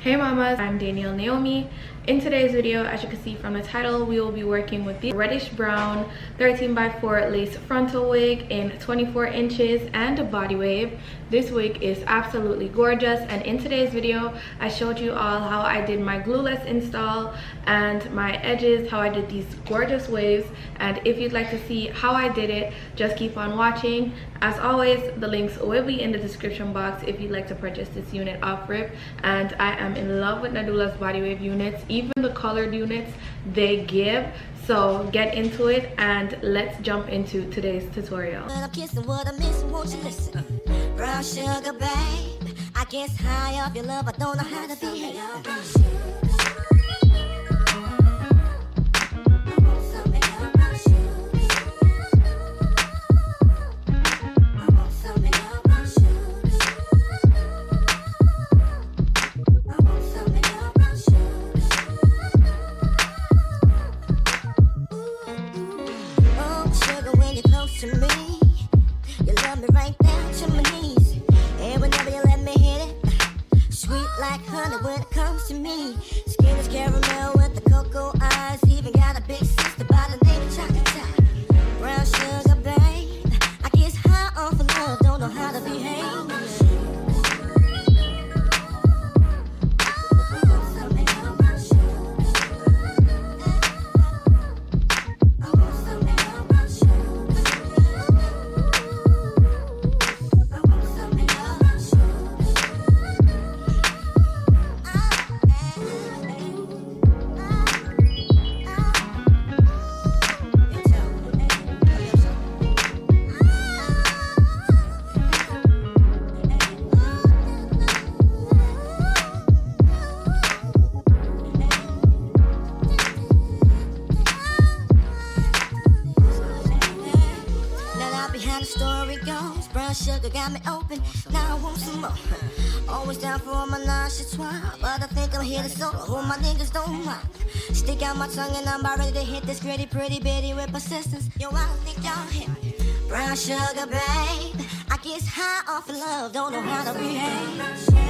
Hey mamas, I'm Danielle Naomi. In today's video, as you can see from the title, we will be working with the reddish brown 13x4 lace frontal wig in 24 inches and a body wave. This wig is absolutely gorgeous, and in today's video I showed you all how I did my glueless install and my edges, how I did these gorgeous waves. And if you'd like to see how I did it, just keep on watching. As always, the links will be in the description box if you'd like to purchase this unit off rip. And I am in love with Nadula's body wave units, even the colored units they give. So get into it and let's jump into today's tutorial. Brown sugar, babe. I guess high off your love, I don't know how to behave. Sugar got me open, now I want some more. Always down for my nonchalant, but I think I'm here to solo. Who my niggas don't mind. Stick out my tongue and I'm about ready to hit this gritty, pretty bitty with persistence. Yo, I don't think y'all hit me. Brown sugar, babe. I guess high off of love, don't know how to behave.